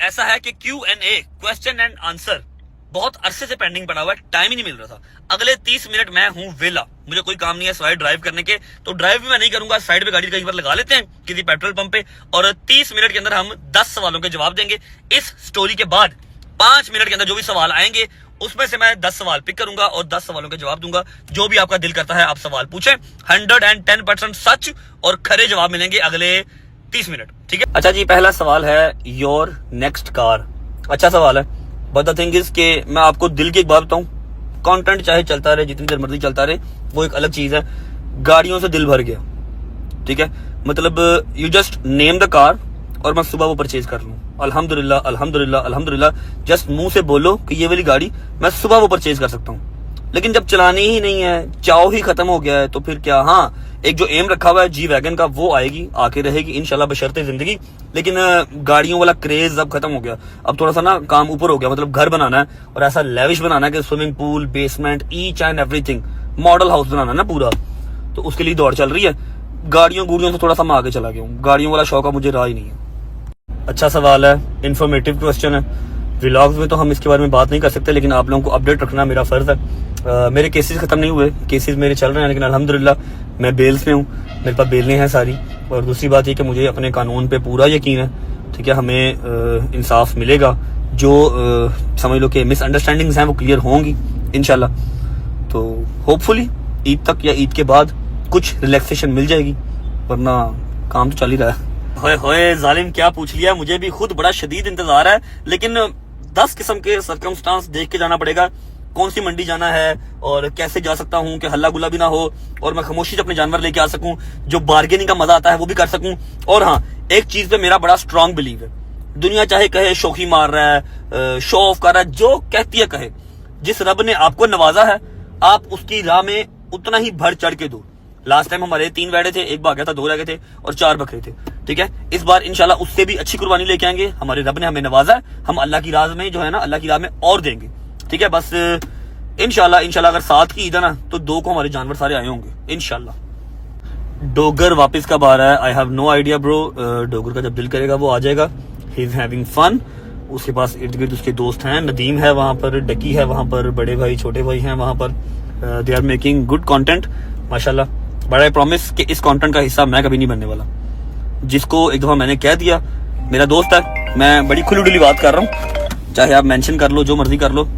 ऐसा है कि Q&A क्वेश्चन एंड आंसर बहुत अरसे से पेंडिंग पड़ा हुआ है, टाइम ही नहीं मिल रहा था। अगले 30 मिनट मैं हूं वेला, मुझे कोई काम नहीं है सिवाय ड्राइव करने के, तो ड्राइव भी मैं नहीं करूंगा, साइड पे गाड़ी कहीं पर लगा लेते हैं किसी पेट्रोल पंप पे, और 30 मिनट के अंदर हम 10 सवालों के जवाब देंगे। इस स्टोरी के बाद 5 मिनट के अंदर जो भी सवाल आएंगे उसमें से मैं 10 सवाल पिक करूंगा और 10 सवालों के जवाब दूंगा। जो भी आपका दिल करता है आप सवाल पूछें, 110% सच और खरे जवाब मिलेंगे अगले 30 मिनट, ठीक है। अच्छा जी, पहला सवाल है योर नेक्स्ट कार। अच्छा सवाल है, बट द थिंग इज के मैं आपको दिल की एक बात बताऊं, कंटेंट चाहे चलता रहे जितनी देर मर्जी चलता रहे, वो एक अलग चीज है। गाड़ियों से दिल भर गया, ठीक है। मतलब you just name the car और मैं सुबह वो परचेज कर लूं, अल्हम्दुलिल्लाह अल्हम्दुलिल्लाह अल्हम्दुलिल्लाह, जस्ट मुंह से बोलो कि ये वाली गाड़ी मैं सुबह वो परचेज कर सकता हूं। लेकिन जब चलानी ही नहीं है, चाव ही खत्म हो गया है, तो फिर क्या। हाँ, एक जो एम रखा हुआ है जी वैगन का, वो आएगी, आके रहेगी इंशाल्लाह बशर्ते जिंदगी। लेकिन गाड़ियों वाला क्रेज अब खत्म हो गया। अब थोड़ा सा ना काम ऊपर हो गया, मतलब घर बनाना है और ऐसा लेविश बनाना है कि swimming pool, basement, each and everything, model house बनाना है ना पूरा, तो उसके लिए दौड़ चल रही है। गाड़ियों से थोड़ा सा मैं आगे चला गया हूँ, गाड़ियों वाला शौक अब मुझे रहा ही नहीं है। अच्छा सवाल है, इंफॉर्मेटिव क्वेश्चन है। व्लॉग्स में तो हम इसके बारे में बात नहीं कर सकते, लेकिन आप लोगों को अपडेट रखना मेरा फर्ज है। मेरे केसेस खत्म नहीं हुए, केसेस मेरे चल रहे हैं, लेकिन अल्हम्दुलिल्लाह मैं बेल्स में हूँ, मेरे पास बेलें हैं सारी। और दूसरी बात ये कि मुझे अपने कानून पे पूरा यकीन है, ठीक है। हमें इंसाफ मिलेगा, जो समझ लो कि मिसअंडरस्टैंडिंग्स हैं वो क्लियर होंगी इंशाल्लाह। तो होपफुली ईद तक या ईद के बाद कुछ रिलैक्सेशन मिल जाएगी, वरना काम तो चल ही रहा है। होए होए जालिम, क्या पूछ लिया, मुझे भी खुद बड़ा शदीद इंतजार है, लेकिन 10 किस्म के सर्कमस्टांस देख के जाना पड़ेगा। कौन सी मंडी जाना है और कैसे जा सकता हूँ कि हल्ला गुल्ला भी ना हो और मैं खामोशी से अपने जानवर लेके आ सकूं, जो बार्गेनिंग का मजा आता है वो भी कर सकूं। और हाँ, एक चीज पे मेरा बड़ा स्ट्रांग बिलीव है, दुनिया चाहे कहे शोखी मार रहा है, शो ऑफ कर रहा है, जो कहती है कहे, जिस रब ने आपको नवाजा है आप उसकी राह में उतना ही बढ़ चढ़ के दो। लास्ट टाइम हमारे 3 बैठे थे, 1 भाग गया था, 2 रह गए थे और 4 बकरे थे, ठीक है। इस बार इंशाल्लाह उससे भी अच्छी कुर्बानी लेके आएंगे। हमारे रब ने हमें नवाजा है, हम अल्लाह की राह में जो है ना, अल्लाह की राह में और देंगे, ठीक है। बस इंशाल्लाह अगर 7 की ईद है ना, तो 2 को हमारे जानवर सारे आए होंगे इंशाल्लाह। डोगर वापस कब आ रहा है? I have no idea bro. Dogar का जब दिल करेगा वो आ जाएगा। He is having fun. उसके पास इर्द गिर्द उसके दोस्त हैं, नदीम है वहां पर, डकी है वहां पर, बड़े भाई छोटे भाई हैं वहां पर। They are making good content माशाल्लाह। बट आई प्रॉमिस कि इस कंटेंट का हिस्सा मैं कभी नहीं बनने वाला। जिसको एक दफा मैंने कह दिया, मेरा दोस्त है, मैं बड़ी खुली डुली बात कर रहा हूँ, चाहे आप मेंशन कर लो, जो मर्जी कर लो।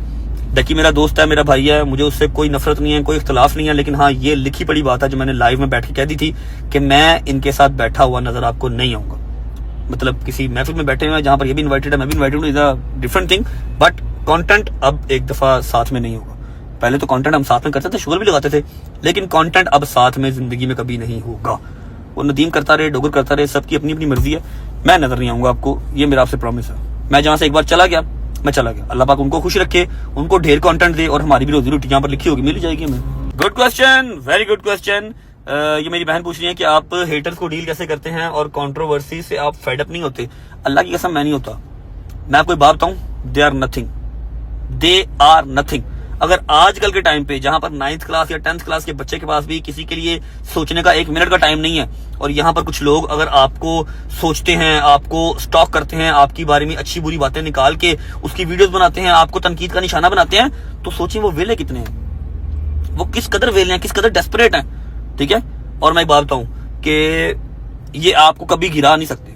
डकी मेरा दोस्त है, मेरा भाई है, मुझे उससे कोई नफरत नहीं है, कोई इख्तलाफ नहीं है। लेकिन हाँ, ये लिखी पड़ी बात है जो मैंने लाइव में बैठ के कह दी थी कि मैं इनके साथ बैठा हुआ नजर आपको नहीं आऊंगा। मतलब किसी महफिल में बैठे हुए हैं जहां पर ये भी इन्वाइटेड है, मैं भी इन्वाइटेड हूँ, is a different thing. But content अब एक दफा साथ में नहीं होगा। पहले तो कंटेंट हम साथ में करते थे, शुगर भी लगाते थे, लेकिन कंटेंट अब साथ में जिंदगी में कभी नहीं होगा। वो नदीम करता रहे, डोगर करता रहे, सबकी अपनी अपनी मर्जी है। मैं नजर नहीं आऊंगा आपको, ये मेरा आपसे प्रॉमिस है। मैं जहां से एक बार चला गया, मैं चला गया। अल्लाह पाक उनको खुश रखे, उनको ढेर कंटेंट दे, और हमारी भी रोजी रोटी जहां पर लिखी होगी मिल जाएगी हमें। Good question, very good question. ये मेरी बहन पूछ रही है कि आप हेटर्स को डील कैसे करते हैं और कंट्रोवर्सी से आप फेड अप नहीं होते? अल्लाह की कसम मैं नहीं होता। मैं आपको बात बताऊं, they are nothing, they are nothing. अगर आजकल के टाइम पे जहां पर 9th क्लास या 10th क्लास के बच्चे के पास भी किसी के लिए सोचने का 1 मिनट का टाइम नहीं है, और यहाँ पर कुछ लोग अगर आपको सोचते हैं, आपको स्टॉक करते हैं, आपकी बारे में अच्छी बुरी बातें निकाल के उसकी वीडियोस बनाते हैं, आपको तनकीद का निशाना बनाते हैं, तो सोचिए वो वेले कितने हैं, वो किस कदर वेले हैं, किस कदर डेस्परेट हैं, ठीक है। और मैं एक बात बताऊं कि ये आपको कभी गिरा नहीं सकते।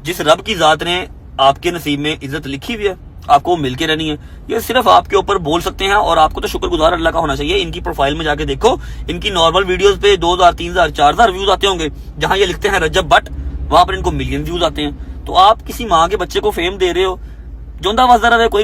जिस रब की जात ने आपके नसीब में इज्जत लिखी हुई है, आपको मिलके रहनी है, ये सिर्फ आपके ऊपर बोल सकते हैं। और आपको तो शुक्रगुजार अल्लाह का होना चाहिए। इनकी प्रोफाइल में जाके देखो, इनकी नॉर्मल वीडियोस पे 2000, 3000, 4000 व्यूज आते होंगे। जहां ये लिखते हैं रजब बट, वहां पर इनको मिलियन व्यूज आते हैं। तो आप किसी माँ के बच्चे को फेम दे रहे हो, जोंदा वाजदा रहे, कोई